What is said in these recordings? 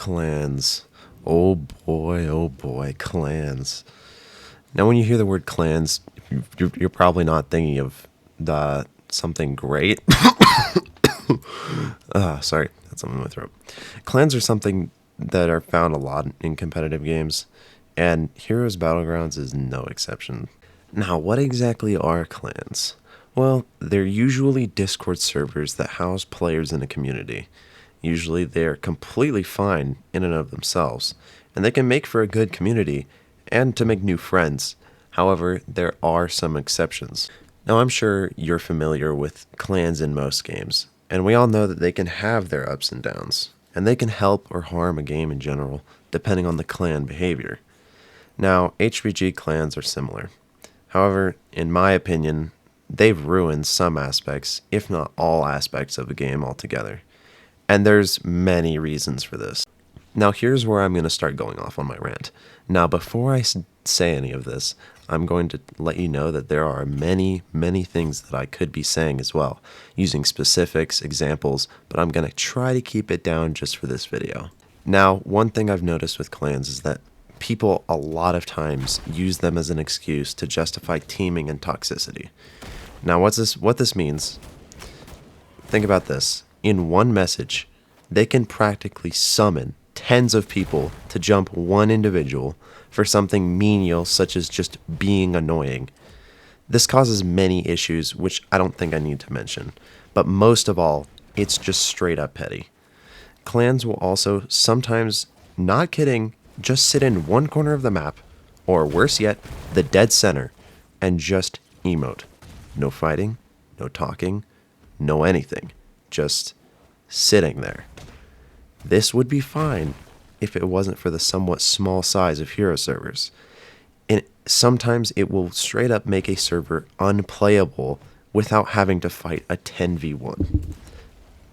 Clans. Oh boy, clans. Now, when you hear the word clans, you're probably not thinking of something great. Sorry, that's something in my throat. Clans are something that are found a lot in competitive games, and Heroes Battlegrounds is no exception. Now, what exactly are clans? Well, they're usually Discord servers that house players in a community. Usually they're completely fine in and of themselves, and they can make for a good community and to make new friends. However, there are some exceptions. Now, I'm sure you're familiar with clans in most games, and we all know that they can have their ups and downs, and they can help or harm a game in general, depending on the clan behavior. Now, HBG clans are similar. However, in my opinion, they've ruined some aspects, if not all aspects of the game altogether. And there's many reasons for this. Now, here's where I'm going to start going off on my rant. Now, before I say any of this, I'm going to let you know that there are many things that I could be saying as well, using specifics, examples, but I'm going to try to keep it down just for this video. Now, one thing I've noticed with clans is that people a lot of times use them as an excuse to justify teaming and toxicity. Now, what this means, think about this. In one message, they can practically summon tens of people to jump one individual for something menial such as just being annoying. This causes many issues, which I don't think I need to mention, but most of all, it's just straight up petty. Clans will also sometimes, not kidding, just sit in one corner of the map, or worse yet, the dead center, and just emote. No fighting, no talking, no anything. Just sitting there. This would be fine if it wasn't for the somewhat small size of hero servers. And sometimes it will straight up make a server unplayable without having to fight a 10v1.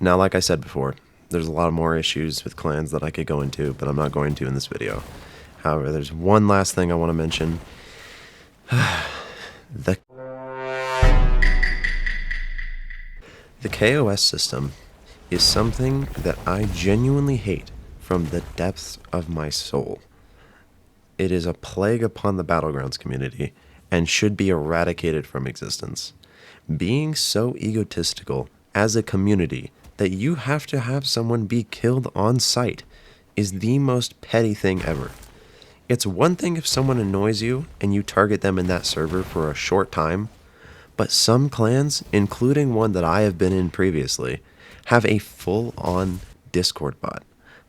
Now, like I said before, there's a lot more issues with clans that I could go into, but I'm not going to in this video. However, there's one last thing I want to mention. The KOS system is something that I genuinely hate from the depths of my soul. It is a plague upon the Battlegrounds community and should be eradicated from existence. Being so egotistical as a community that you have to have someone be killed on sight is the most petty thing ever. It's one thing if someone annoys you and you target them in that server for a short time, but some clans, including one that I have been in previously, have a full-on Discord bot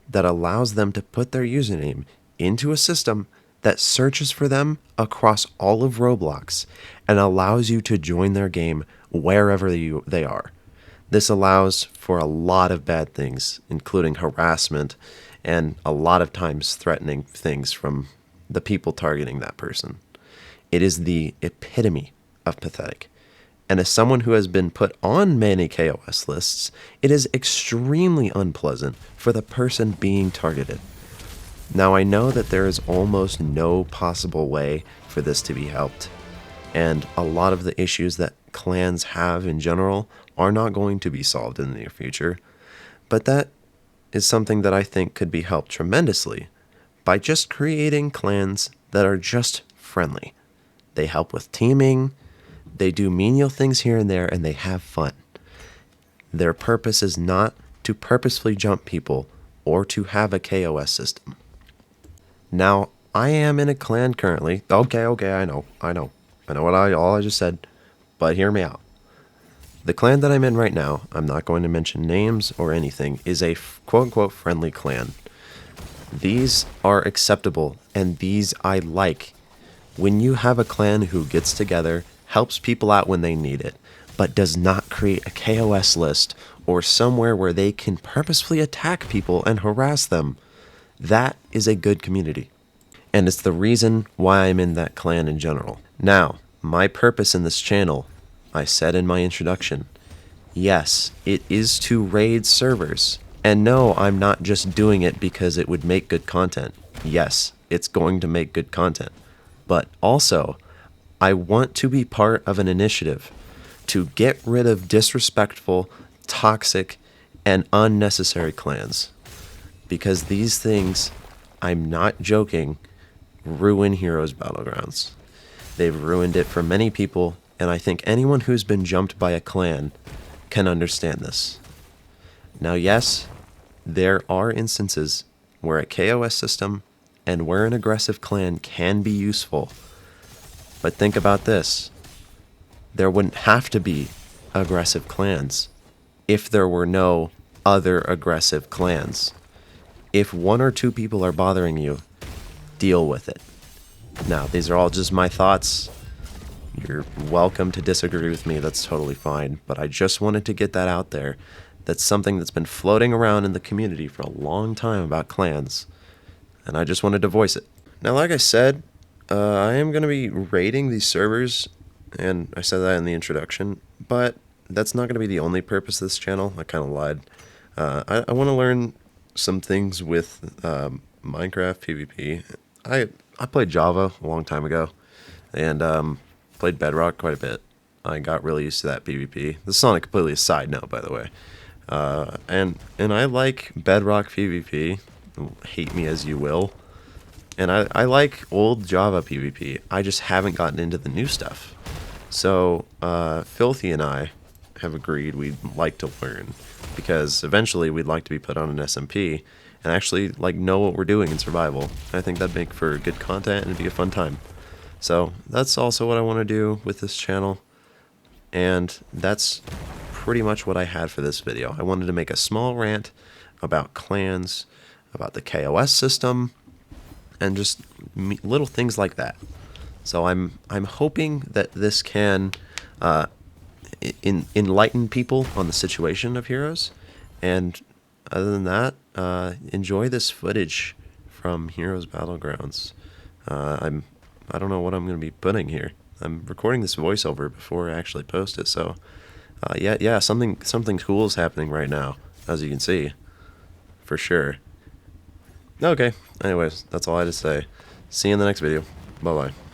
that allows them to put their username into a system that searches for them across all of Roblox and allows you to join their game wherever they are. This allows for a lot of bad things, including harassment and a lot of times threatening things from the people targeting that person. It is the epitome of pathetic. And as someone who has been put on many KOS lists, it is extremely unpleasant for the person being targeted. Now, I know that there is almost no possible way for this to be helped, and a lot of the issues that clans have in general are not going to be solved in the near future, but that is something that I think could be helped tremendously by just creating clans that are just friendly. They help with teaming, they do menial things here and there, and they have fun. Their purpose is not to purposefully jump people or to have a KOS system. Now, I am in a clan currently. Okay, I know what all I just said, but hear me out. The clan that I'm in right now, I'm not going to mention names or anything, is a quote-unquote friendly clan. These are acceptable, and these I like. When you have a clan who gets together, helps people out when they need it, but does not create a KOS list or somewhere where they can purposefully attack people and harass them, that is a good community. And it's the reason why I'm in that clan in general. Now, my purpose in this channel, I said in my introduction, yes, it is to raid servers. And no, I'm not just doing it because it would make good content. Yes, it's going to make good content. But also, I want to be part of an initiative to get rid of disrespectful, toxic, and unnecessary clans. because these things, I'm not joking, ruin Heroes Battlegrounds. They've ruined it for many people, and I think anyone who's been jumped by a clan can understand this. Now, yes, there are instances where a KOS system and where an aggressive clan can be useful, but think about this. There wouldn't have to be aggressive clans if there were no other aggressive clans. If one or two people are bothering you, deal with it. Now, these are all just my thoughts. You're welcome to disagree with me, that's totally fine, but I just wanted to get that out there. That's something that's been floating around in the community for a long time about clans, and I just wanted to voice it. Now, like I said, I am going to be raiding these servers, and I said that in the introduction, but that's not going to be the only purpose of this channel. I kind of lied. I want to learn some things with Minecraft PvP. I played Java a long time ago, and played Bedrock quite a bit. I got really used to that PvP. This is on a completely side note, by the way. And I like Bedrock PvP. Hate me as you will. And I like old Java PvP. I just haven't gotten into the new stuff. So Filthy and I have agreed we'd like to learn, because eventually we'd like to be put on an SMP and actually like know what we're doing in survival. I think that'd make for good content and it'd be a fun time. So that's also what I want to do with this channel, and that's pretty much what I had for this video. I wanted to make a small rant about clans, about the KOS system, and just little things like that. So I'm hoping that this can enlighten people on the situation of Heroes, and other than that, enjoy this footage from Heroes Battlegrounds. I don't know what I'm going to be putting here. I'm recording this voiceover before I actually post it, so yeah, something cool is happening right now, as you can see, for sure. Okay, anyways, that's all I had to say. See you in the next video. Bye-bye.